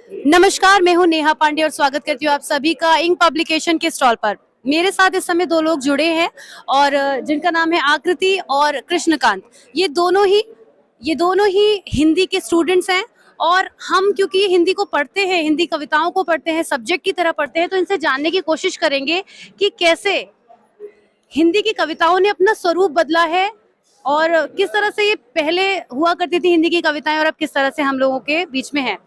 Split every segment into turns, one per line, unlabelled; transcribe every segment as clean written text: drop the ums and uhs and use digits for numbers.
नमस्कार, मैं हूं नेहा पांडे और स्वागत करती हूं आप सभी का इंक पब्लिकेशन के स्टॉल पर। मेरे साथ इस समय दो लोग जुड़े हैं और जिनका नाम है आकृति और कृष्णकांत। ये दोनों ही हिंदी के स्टूडेंट्स हैं और हम क्योंकि हिंदी को पढ़ते हैं, हिंदी कविताओं को पढ़ते हैं, सब्जेक्ट की तरह पढ़ते हैं, तो इनसे जानने की कोशिश करेंगे कि कैसे हिंदी की कविताओं ने अपना स्वरूप बदला है और किस तरह से ये पहले हुआ करती थी हिंदी की कविताएं और अब किस तरह से हम लोगों के बीच में है।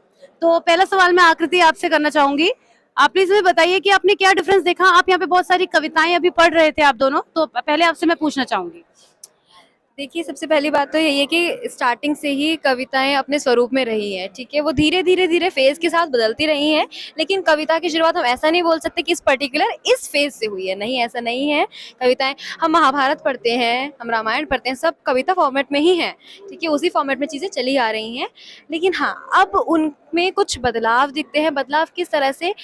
तो पहला सवाल मैं आकृति आपसे करना चाहूंगी। आप प्लीज मुझे बताइए कि आपने क्या डिफरेंस देखा। आप यहाँ पे बहुत सारी कविताएं अभी पढ़ रहे थे आप दोनों, तो पहले आपसे मैं पूछना चाहूंगी।
देखिए, सबसे पहली बात तो यही है कि स्टार्टिंग से ही कविताएं अपने स्वरूप में रही हैं, ठीक है। वो धीरे धीरे फेज के साथ बदलती रही हैं, लेकिन कविता की शुरुआत हम ऐसा नहीं बोल सकते कि इस पर्टिकुलर इस फेज से हुई है। नहीं, ऐसा नहीं है। कविताएं हम महाभारत पढ़ते हैं, हम रामायण पढ़ते हैं, सब कविता फॉर्मेट में ही हैं, ठीक है। उसी फॉर्मेट में चीज़ें चली आ रही हैं, लेकिन हाँ, अब उनमें कुछ बदलाव दिखते हैं। बदलाव किस तरह से?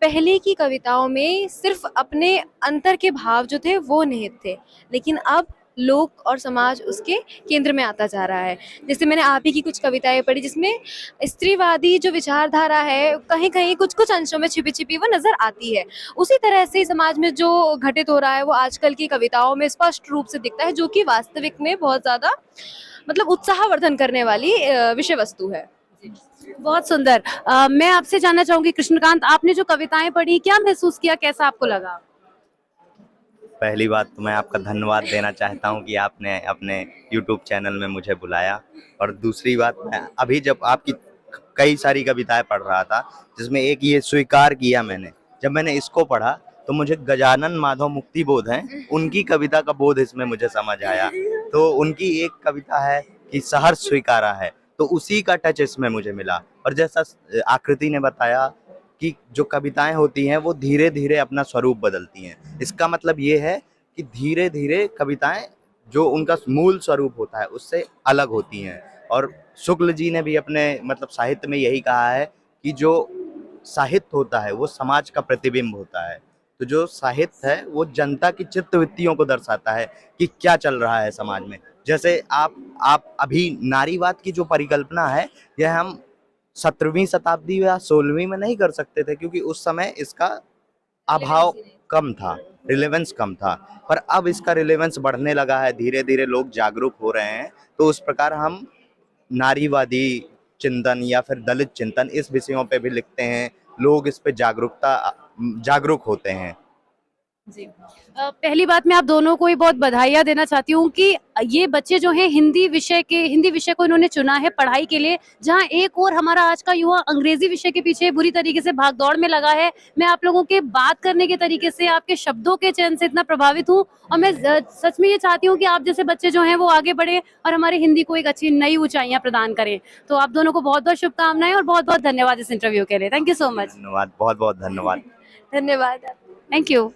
पहले की कविताओं में सिर्फ अपने अंतर के भाव जो थे वो निहित थे, लेकिन अब लोक और समाज उसके केंद्र में आता जा रहा है। जैसे मैंने आप ही की कुछ कविताएं पढ़ी जिसमें स्त्रीवादी जो विचारधारा है कहीं कहीं कुछ कुछ अंशों में छिपी छिपी वो नजर आती है। उसी तरह से समाज में जो घटित हो रहा है वो आजकल की कविताओं में स्पष्ट रूप से दिखता है, जो कि वास्तविक में बहुत ज्यादा मतलब उत्साहवर्धन करने वाली विषय वस्तु है।
बहुत सुंदर। मैं आपसे जानना चाहूंगी कृष्णकांत, आपने जो कविताएं पढ़ी क्या महसूस किया, कैसा आपको लगा?
पहली बात तो मैं आपका धन्यवाद देना चाहता हूं कि आपने अपने YouTube चैनल में मुझे बुलाया। और दूसरी बात, मैं अभी जब आपकी कई सारी कविताएं पढ़ रहा था जिसमें एक ये स्वीकार किया मैंने, जब मैंने इसको पढ़ा तो मुझे गजानन माधव मुक्ति बोध हैं उनकी कविता का बोध इसमें मुझे समझ आया। तो उनकी एक कविता है कि सहर्ष स्वीकारा है, तो उसी का टच इसमें मुझे मिला। और जैसा आकृति ने बताया कि जो कविताएं होती हैं वो धीरे धीरे अपना स्वरूप बदलती हैं। इसका मतलब ये है कि धीरे धीरे कविताएं जो उनका मूल स्वरूप होता है उससे अलग होती हैं। और शुक्ल जी ने भी अपने मतलब साहित्य में यही कहा है कि जो साहित्य होता है वो समाज का प्रतिबिंब होता है। तो जो साहित्य है वो जनता की चित्तवृत्तियों को दर्शाता है कि क्या चल रहा है समाज में। जैसे आप अभी नारीवाद की जो परिकल्पना है, यह हम 17वीं शताब्दी या 16वीं में नहीं कर सकते थे, क्योंकि उस समय इसका अभाव कम था, रिलेवेंस कम था। पर अब इसका रिलेवेंस बढ़ने लगा है, धीरे धीरे लोग जागरूक हो रहे हैं। तो उस प्रकार हम नारीवादी चिंतन या फिर दलित चिंतन इस विषयों पे भी लिखते हैं। लोग इस पे जागरूक होते हैं।
जी। पहली बात मैं आप दोनों को ही बहुत बधाइयाँ देना चाहती हूँ कि ये बच्चे जो हैं हिंदी विषय को इन्होंने चुना है पढ़ाई के लिए, जहाँ एक और हमारा आज का युवा अंग्रेजी विषय के पीछे बुरी तरीके से भागदौड़ में लगा है। मैं आप लोगों के बात करने के तरीके से, आपके शब्दों के चयन से इतना प्रभावित हूँ और मैं सच में ये चाहती हूँ कि आप जैसे बच्चे जो हैं वो आगे बढ़े और हमारी हिंदी को एक अच्छी नई ऊंचाइयां प्रदान करें। तो आप दोनों को बहुत बहुत शुभकामनाएं और बहुत बहुत धन्यवाद इस इंटरव्यू के लिए। Thank you so much.
धन्यवाद, बहुत बहुत धन्यवाद।
धन्यवाद।
Thank you.